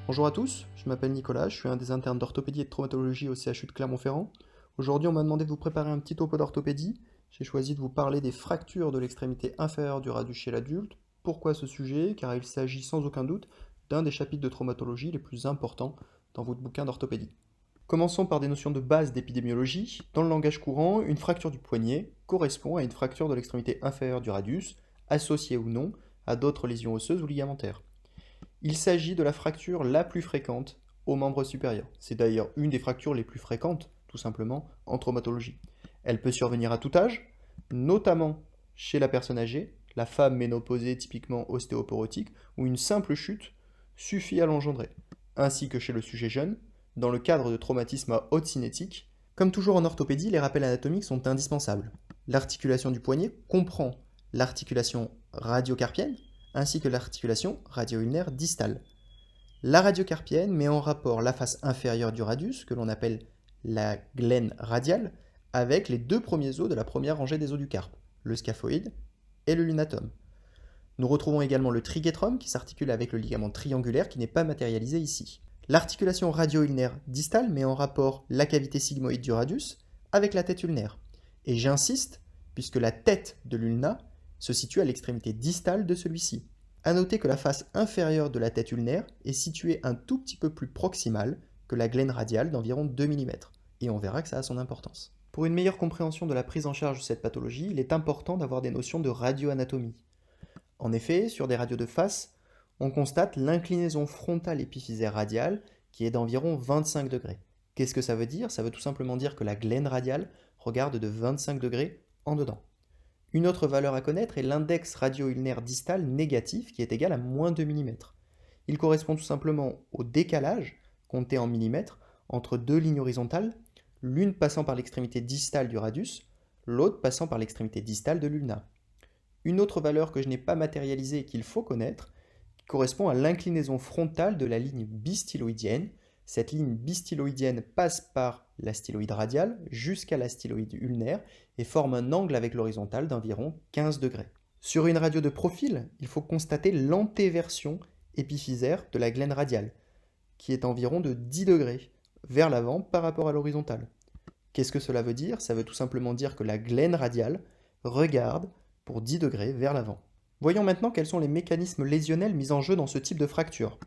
Bonjour à tous, je m'appelle Nicolas, je suis un des internes d'orthopédie et de traumatologie au CHU de Clermont-Ferrand. Aujourd'hui, on m'a demandé de vous préparer un petit topo d'orthopédie. J'ai choisi de vous parler des fractures de l'extrémité inférieure du radius chez l'adulte. Pourquoi ce sujet? Car il s'agit sans aucun doute d'un des chapitres de traumatologie les plus importants dans votre bouquin d'orthopédie. Commençons par des notions de base d'épidémiologie. Dans le langage courant, une fracture du poignet correspond à une fracture de l'extrémité inférieure du radius, associée ou non à d'autres lésions osseuses ou ligamentaires. Il s'agit de la fracture la plus fréquente au membre supérieur. C'est d'ailleurs une des fractures les plus fréquentes, tout simplement, en traumatologie. Elle peut survenir à tout âge, notamment chez la personne âgée, la femme ménopausée typiquement ostéoporotique, où une simple chute suffit à l'engendrer, ainsi que chez le sujet jeune, dans le cadre de traumatismes à haute cinétique. Comme toujours en orthopédie, les rappels anatomiques sont indispensables. L'articulation du poignet comprend l'articulation radiocarpienne, ainsi que l'articulation radio-ulnaire distale. La radiocarpienne met en rapport la face inférieure du radius, que l'on appelle la glène radiale, avec les deux premiers os de la première rangée des os du carpe, le scaphoïde et le lunatum. Nous retrouvons également le trigétrum qui s'articule avec le ligament triangulaire qui n'est pas matérialisé ici. L'articulation radio-ulnaire distale met en rapport la cavité sigmoïde du radius avec la tête ulnaire. Et j'insiste, puisque la tête de l'ulna se situe à l'extrémité distale de celui-ci. A noter que la face inférieure de la tête ulnaire est située un tout petit peu plus proximale que la glène radiale d'environ 2 mm, et on verra que ça a son importance. Pour une meilleure compréhension de la prise en charge de cette pathologie, il est important d'avoir des notions de radioanatomie. En effet, sur des radios de face, on constate l'inclinaison frontale épiphysaire radiale qui est d'environ 25 degrés. Qu'est-ce que ça veut dire? Ça veut tout simplement dire que la glène radiale regarde de 25 degrés en dedans. Une autre valeur à connaître est l'index radio-ulnaire distal négatif qui est égal à moins 2 mm. Il correspond tout simplement au décalage, compté en millimètres, entre deux lignes horizontales, l'une passant par l'extrémité distale du radius, l'autre passant par l'extrémité distale de l'ulna. Une autre valeur que je n'ai pas matérialisée et qu'il faut connaître correspond à l'inclinaison frontale de la ligne bistyloïdienne. Cette ligne bistyloïdienne passe par la styloïde radiale jusqu'à la styloïde ulnaire et forme un angle avec l'horizontale d'environ 15 degrés. Sur une radio de profil, il faut constater l'antéversion épiphysaire de la glène radiale, qui est environ de 10 degrés vers l'avant par rapport à l'horizontale. Qu'est-ce que cela veut dire? Ça veut tout simplement dire que la glène radiale regarde pour 10 degrés vers l'avant. Voyons maintenant quels sont les mécanismes lésionnels mis en jeu dans ce type de fracture.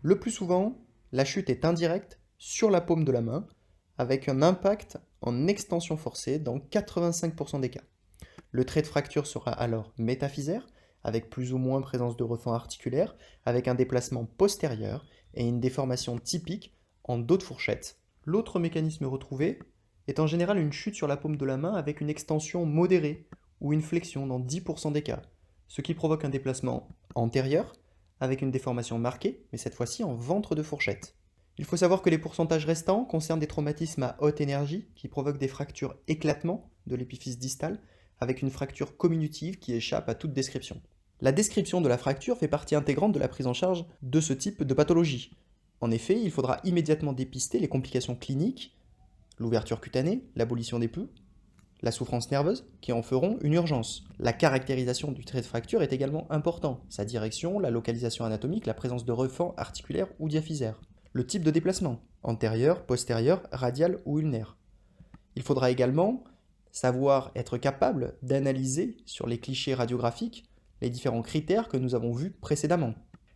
Le plus souvent, la chute est indirecte sur la paume de la main, avec un impact en extension forcée dans 85% des cas. Le trait de fracture sera alors métaphysaire, avec plus ou moins présence de refend articulaire, avec un déplacement postérieur et une déformation typique en dos de fourchette. L'autre mécanisme retrouvé est en général une chute sur la paume de la main avec une extension modérée ou une flexion dans 10% des cas, ce qui provoque un déplacement antérieur avec une déformation marquée, mais cette fois-ci en ventre de fourchette. Il faut savoir que les pourcentages restants concernent des traumatismes à haute énergie qui provoquent des fractures éclatement de l'épiphyse distale avec une fracture comminutive qui échappe à toute description. La description de la fracture fait partie intégrante de la prise en charge de ce type de pathologie. En effet, il faudra immédiatement dépister les complications cliniques, l'ouverture cutanée, l'abolition des plaies, la souffrance nerveuse, qui en feront une urgence. La caractérisation du trait de fracture est également important, sa direction, la localisation anatomique, la présence de refend articulaire ou diaphysaire. Le type de déplacement, antérieur, postérieur, radial ou ulnaire. Il faudra également savoir être capable d'analyser sur les clichés radiographiques les différents critères que nous avons vus précédemment.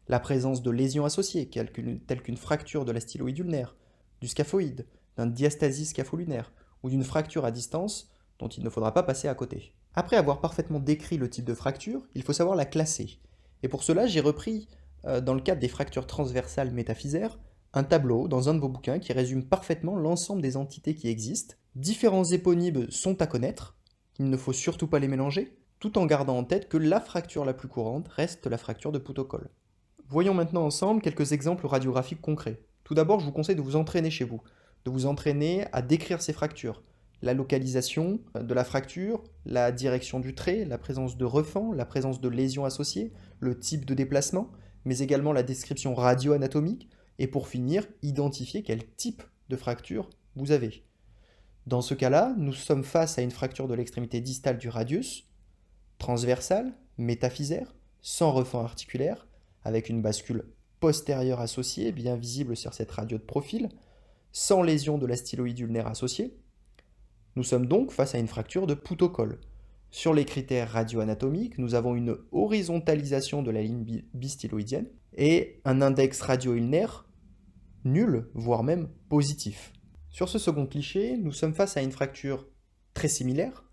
La présence de lésions associées, telles qu'une fracture de la styloïde ulnaire, du scaphoïde, d'un diastasie scapho-lunaire ou d'une fracture à distance dont il ne faudra pas passer à côté. Après avoir parfaitement décrit le type de fracture, il faut savoir la classer. Et pour cela, j'ai repris, dans le cadre des fractures transversales métaphysaires, un tableau dans un de vos bouquins qui résume parfaitement l'ensemble des entités qui existent. Différents éponymes sont à connaître, il ne faut surtout pas les mélanger, tout en gardant en tête que la fracture la plus courante reste la fracture de Poutot-Col. Voyons maintenant ensemble quelques exemples radiographiques concrets. Tout d'abord, je vous conseille de vous entraîner chez vous, de vous entraîner à décrire ces fractures, la localisation de la fracture, la direction du trait, la présence de refend, la présence de lésions associées, le type de déplacement, mais également la description radio-anatomique, et pour finir, identifier quel type de fracture vous avez. Dans ce cas-là, nous sommes face à une fracture de l'extrémité distale du radius, transversale, métaphysaire, sans refend articulaire, avec une bascule postérieure associée, bien visible sur cette radio de profil, sans lésion de la styloïde ulnaire associée. Nous sommes donc face à une fracture de poutre-colle. Sur les critères radioanatomiques, nous avons une horizontalisation de la ligne bistyloïdienne et un index radio-ulnaire nul, voire même positif. Sur ce second cliché, nous sommes face à une fracture très similaire.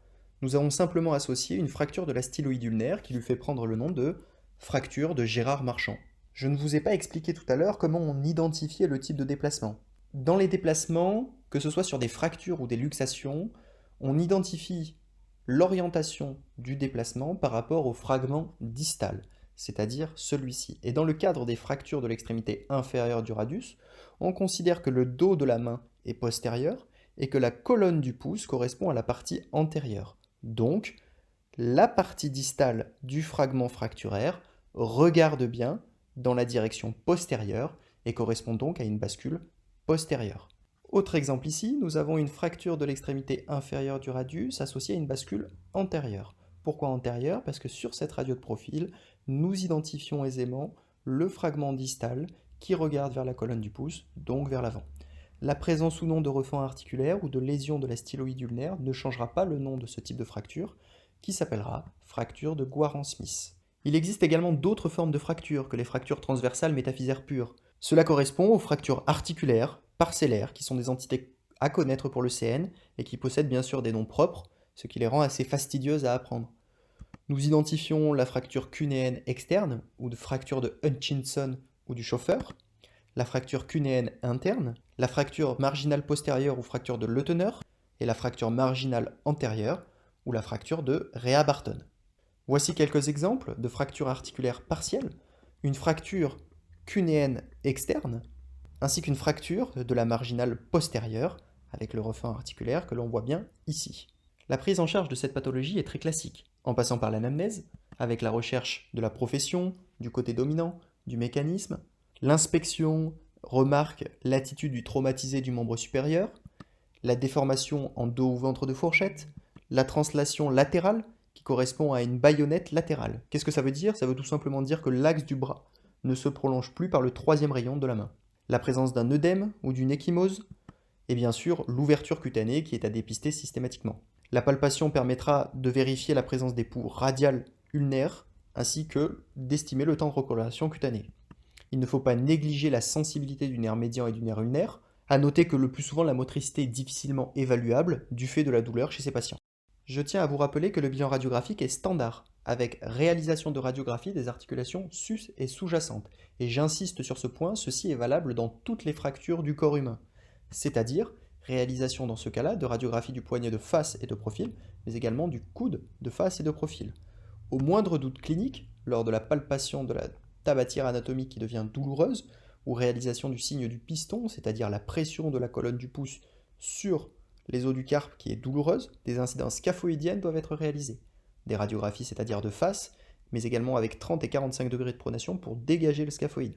Nous avons simplement associé une fracture de la styloïde ulnaire qui lui fait prendre le nom de fracture de Gérard Marchand. Je ne vous ai pas expliqué tout à l'heure comment on identifiait le type de déplacement. Dans les déplacements, que ce soit sur des fractures ou des luxations, on identifie l'orientation du déplacement par rapport au fragment distal, c'est-à-dire celui-ci. Et dans le cadre des fractures de l'extrémité inférieure du radius, on considère que le dos de la main est postérieur et que la colonne du pouce correspond à la partie antérieure. Donc, la partie distale du fragment fracturaire regarde bien dans la direction postérieure et correspond donc à une bascule postérieure. Autre exemple ici, nous avons une fracture de l'extrémité inférieure du radius associée à une bascule antérieure. Pourquoi antérieure? Parce que sur cette radio de profil, nous identifions aisément le fragment distal qui regarde vers la colonne du pouce, donc vers l'avant. La présence ou non de refend articulaire ou de lésion de la styloïde ulnaire ne changera pas le nom de ce type de fracture, qui s'appellera fracture de Guaran-Smith. Il existe également d'autres formes de fractures que les fractures transversales métaphysaires pures. Cela correspond aux fractures articulaires, parcellaires, qui sont des entités à connaître pour le CN et qui possèdent bien sûr des noms propres, ce qui les rend assez fastidieuses à apprendre. Nous identifions la fracture cunéenne externe, ou de fracture de Hutchinson ou du chauffeur, la fracture cunéenne interne, la fracture marginale postérieure ou fracture de Leuthener, et la fracture marginale antérieure, ou la fracture de Rea-Barton. Voici quelques exemples de fractures articulaires partielles, une fracture cunéenne externe, ainsi qu'une fracture de la marginale postérieure, avec le refend articulaire que l'on voit bien ici. La prise en charge de cette pathologie est très classique, en passant par l'anamnèse, avec la recherche de la profession, du côté dominant, du mécanisme, l'inspection remarque l'attitude du traumatisé du membre supérieur, la déformation en dos ou ventre de fourchette, la translation latérale, qui correspond à une baïonnette latérale. Qu'est-ce que ça veut dire? Ça veut tout simplement dire que l'axe du bras ne se prolonge plus par le troisième rayon de la main. La présence d'un œdème ou d'une ecchymose, et bien sûr l'ouverture cutanée qui est à dépister systématiquement. La palpation permettra de vérifier la présence des poux radiales ulnaires, ainsi que d'estimer le temps de recoloration cutanée. Il ne faut pas négliger la sensibilité du nerf médian et du nerf ulnaire. À noter que le plus souvent la motricité est difficilement évaluable du fait de la douleur chez ces patients. Je tiens à vous rappeler que le bilan radiographique est standard, avec réalisation de radiographie des articulations sus- et sous-jacentes. Et j'insiste sur ce point, ceci est valable dans toutes les fractures du corps humain. C'est-à-dire réalisation dans ce cas-là de radiographie du poignet de face et de profil, mais également du coude de face et de profil. Au moindre doute clinique, lors de la palpation de la tabatière anatomique qui devient douloureuse, ou réalisation du signe du piston, c'est-à-dire la pression de la colonne du pouce sur les os du carpe qui est douloureuse, des incidences scaphoïdiennes doivent être réalisées. Des radiographies, c'est-à-dire de face, mais également avec 30 et 45 degrés de pronation pour dégager le scaphoïde.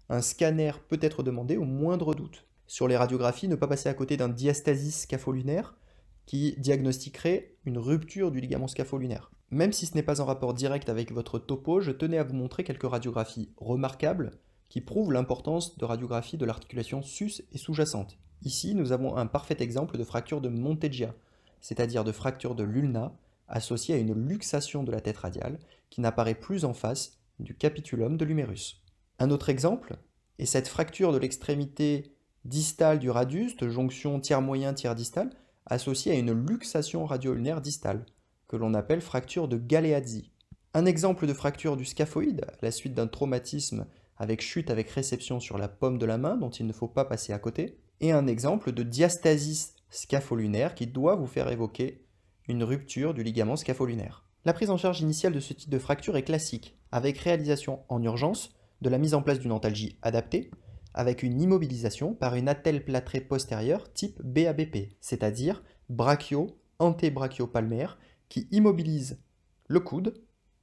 Un scanner peut être demandé au moindre doute. Sur les radiographies, ne pas passer à côté d'un diastasis scapho-lunaire qui diagnostiquerait une rupture du ligament scapho-lunaire. Même si ce n'est pas en rapport direct avec votre topo, je tenais à vous montrer quelques radiographies remarquables qui prouvent l'importance de radiographie de l'articulation sus- et sous-jacente. Ici, nous avons un parfait exemple de fracture de Monteggia, c'est-à-dire de fracture de l'ulna associée à une luxation de la tête radiale qui n'apparaît plus en face du capitulum de l'humérus. Un autre exemple est cette fracture de l'extrémité distale du radius, de jonction tiers moyen, tiers distal, associée à une luxation radio-ulnaire distale, que l'on appelle fracture de Galeazzi. Un exemple de fracture du scaphoïde, à la suite d'un traumatisme avec chute avec réception sur la paume de la main, dont il ne faut pas passer à côté, et un exemple de diastasis scapho-lunaire qui doit vous faire évoquer une rupture du ligament scapho-lunaire. La prise en charge initiale de ce type de fracture est classique, avec réalisation en urgence de la mise en place d'une antalgie adaptée, avec une immobilisation par une attelle plâtrée postérieure type BABP, c'est-à-dire brachio-antébrachiopalmaire, qui immobilise le coude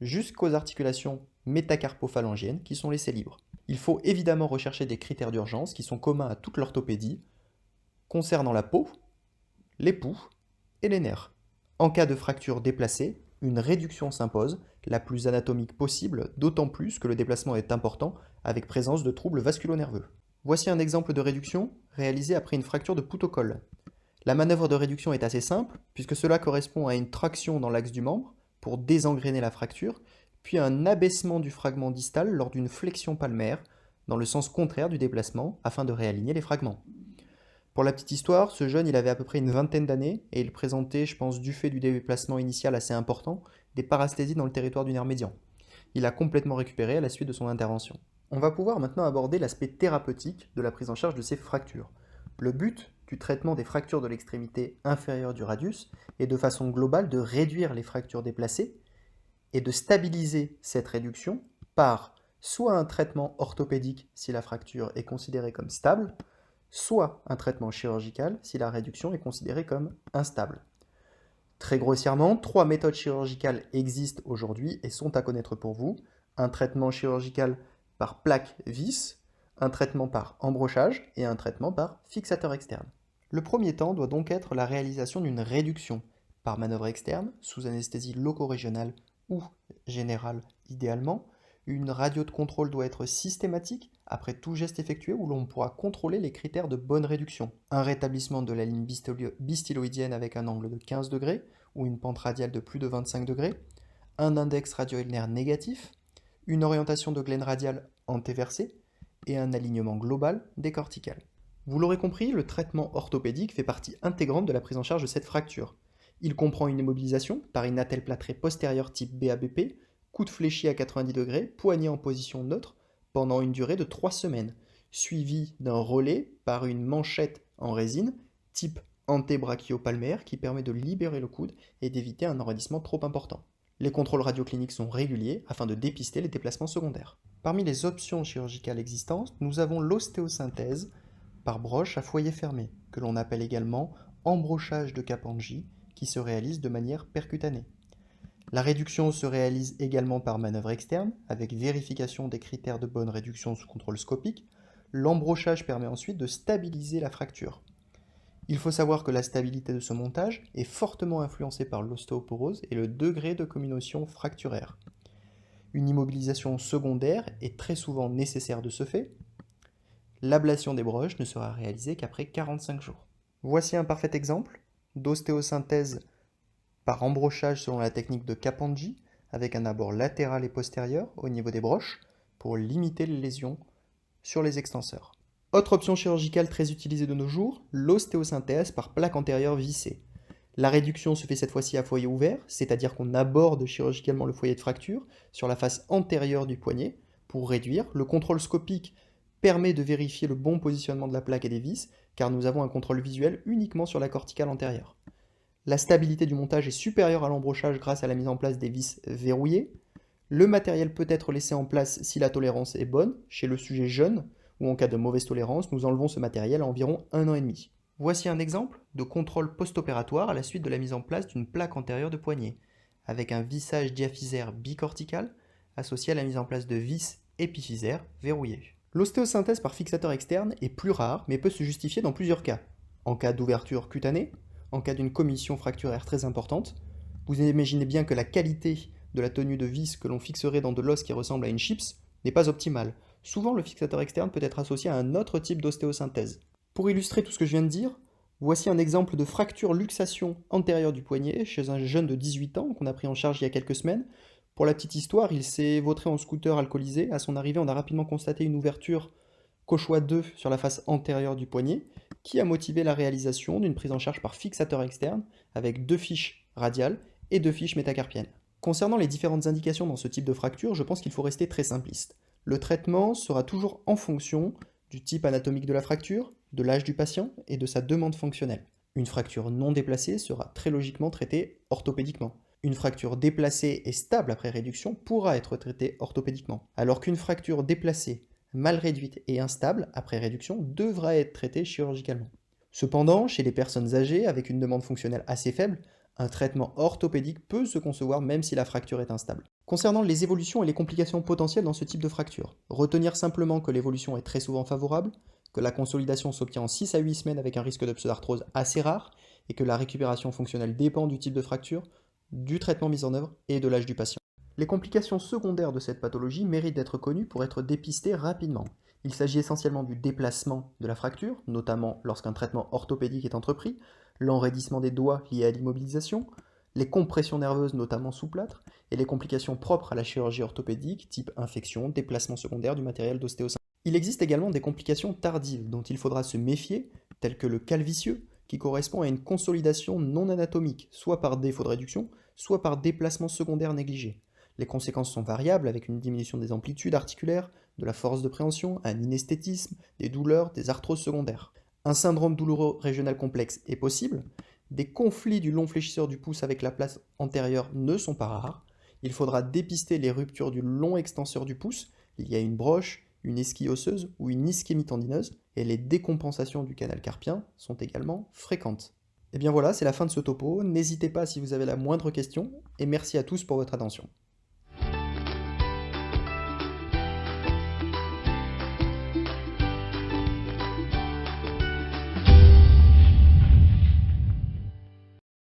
jusqu'aux articulations métacarpophalangiennes qui sont laissées libres. Il faut évidemment rechercher des critères d'urgence qui sont communs à toute l'orthopédie concernant la peau, les poux et les nerfs. En cas de fracture déplacée, une réduction s'impose, la plus anatomique possible, d'autant plus que le déplacement est important avec présence de troubles vasculo-nerveux. Voici un exemple de réduction réalisé après une fracture de poutre au col. La manœuvre de réduction est assez simple, puisque cela correspond à une traction dans l'axe du membre pour désengrainer la fracture, puis un abaissement du fragment distal lors d'une flexion palmaire, dans le sens contraire du déplacement, afin de réaligner les fragments. Pour la petite histoire, ce jeune il avait à peu près une vingtaine d'années, et il présentait, je pense du fait du déplacement initial assez important, des parasthésies dans le territoire du nerf médian. Il a complètement récupéré à la suite de son intervention. On va pouvoir maintenant aborder l'aspect thérapeutique de la prise en charge de ces fractures. Le but du traitement des fractures de l'extrémité inférieure du radius est de façon globale de réduire les fractures déplacées et de stabiliser cette réduction par soit un traitement orthopédique si la fracture est considérée comme stable, soit un traitement chirurgical si la réduction est considérée comme instable. Très grossièrement, 3 méthodes chirurgicales existent aujourd'hui et sont à connaître pour vous. Un traitement chirurgical par plaque vis, un traitement par embrochage et un traitement par fixateur externe. Le premier temps doit donc être la réalisation d'une réduction par manœuvre externe, sous anesthésie loco-régionale ou générale idéalement. Une radio de contrôle doit être systématique après tout geste effectué où l'on pourra contrôler les critères de bonne réduction. Un rétablissement de la ligne bistyloïdienne avec un angle de 15 degrés ou une pente radiale de plus de 25 degrés, un index radio-ulnaire négatif, une orientation de glène radiale antéversée et un alignement global des corticales. Vous l'aurez compris, le traitement orthopédique fait partie intégrante de la prise en charge de cette fracture. Il comprend une immobilisation par une attelle plâtrée postérieure type BABP, coude fléchi à 90 degrés, poignet en position neutre, pendant une durée de 3 semaines, suivi d'un relais par une manchette en résine type antébrachiopalmaire qui permet de libérer le coude et d'éviter un enraidissement trop important. Les contrôles radiocliniques sont réguliers afin de dépister les déplacements secondaires. Parmi les options chirurgicales existantes, nous avons l'ostéosynthèse par broche à foyer fermé, que l'on appelle également embrochage de Kapandji, qui se réalise de manière percutanée. La réduction se réalise également par manœuvre externe, avec vérification des critères de bonne réduction sous contrôle scopique. L'embrochage permet ensuite de stabiliser la fracture. Il faut savoir que la stabilité de ce montage est fortement influencée par l'ostéoporose et le degré de comminution fracturaire. Une immobilisation secondaire est très souvent nécessaire de ce fait. L'ablation des broches ne sera réalisée qu'après 45 jours. Voici un parfait exemple d'ostéosynthèse par embrochage selon la technique de Kapandji, avec un abord latéral et postérieur au niveau des broches pour limiter les lésions sur les extenseurs. Autre option chirurgicale très utilisée de nos jours, l'ostéosynthèse par plaque antérieure vissée. La réduction se fait cette fois-ci à foyer ouvert, c'est-à-dire qu'on aborde chirurgicalement le foyer de fracture sur la face antérieure du poignet pour réduire. Le contrôle scopique permet de vérifier le bon positionnement de la plaque et des vis, car nous avons un contrôle visuel uniquement sur la corticale antérieure. La stabilité du montage est supérieure à l'embrochage grâce à la mise en place des vis verrouillées. Le matériel peut être laissé en place si la tolérance est bonne, chez le sujet jeune, ou en cas de mauvaise tolérance, nous enlevons ce matériel à environ 1 an et demi. Voici un exemple de contrôle post-opératoire à la suite de la mise en place d'une plaque antérieure de poignet, avec un vissage diaphysaire bicortical associé à la mise en place de vis épiphysaires verrouillées. L'ostéosynthèse par fixateur externe est plus rare, mais peut se justifier dans plusieurs cas. En cas d'ouverture cutanée, en cas d'une commission fracturaire très importante, vous imaginez bien que la qualité de la tenue de vis que l'on fixerait dans de l'os qui ressemble à une chips n'est pas optimale. Souvent, le fixateur externe peut être associé à un autre type d'ostéosynthèse. Pour illustrer tout ce que je viens de dire, voici un exemple de fracture luxation antérieure du poignet chez un jeune de 18 ans qu'on a pris en charge il y a quelques semaines. Pour la petite histoire, il s'est vautré en scooter alcoolisé. À son arrivée, on a rapidement constaté une ouverture Cauchois 2 sur la face antérieure du poignet, qui a motivé la réalisation d'une prise en charge par fixateur externe avec 2 fiches radiales et 2 fiches métacarpiennes. Concernant les différentes indications dans ce type de fracture, je pense qu'il faut rester très simpliste. Le traitement sera toujours en fonction du type anatomique de la fracture, de l'âge du patient et de sa demande fonctionnelle. Une fracture non déplacée sera très logiquement traitée orthopédiquement. Une fracture déplacée et stable après réduction pourra être traitée orthopédiquement, alors qu'une fracture déplacée, mal réduite et instable après réduction devra être traitée chirurgicalement. Cependant, chez les personnes âgées avec une demande fonctionnelle assez faible, un traitement orthopédique peut se concevoir même si la fracture est instable. Concernant les évolutions et les complications potentielles dans ce type de fracture, retenir simplement que l'évolution est très souvent favorable, que la consolidation s'obtient en 6 à 8 semaines avec un risque de pseudarthrose assez rare, et que la récupération fonctionnelle dépend du type de fracture, du traitement mis en œuvre et de l'âge du patient. Les complications secondaires de cette pathologie méritent d'être connues pour être dépistées rapidement. Il s'agit essentiellement du déplacement de la fracture, notamment lorsqu'un traitement orthopédique est entrepris, l'enraidissement des doigts lié à l'immobilisation, les compressions nerveuses notamment sous plâtre, et les complications propres à la chirurgie orthopédique, type infection, déplacement secondaire du matériel d'ostéosynthèse. Il existe également des complications tardives dont il faudra se méfier, telles que le calvitieux, qui correspond à une consolidation non anatomique, soit par défaut de réduction, soit par déplacement secondaire négligé. Les conséquences sont variables avec une diminution des amplitudes articulaires, de la force de préhension, un inesthétisme, des douleurs, des arthroses secondaires. Un syndrome douloureux régional complexe est possible. Des conflits du long fléchisseur du pouce avec la place antérieure ne sont pas rares. Il faudra dépister les ruptures du long extenseur du pouce. Il y a une broche, une esquille osseuse ou une ischémie tendineuse, et les décompensations du canal carpien sont également fréquentes. Et bien voilà, c'est la fin de ce topo. N'hésitez pas si vous avez la moindre question, et merci à tous pour votre attention.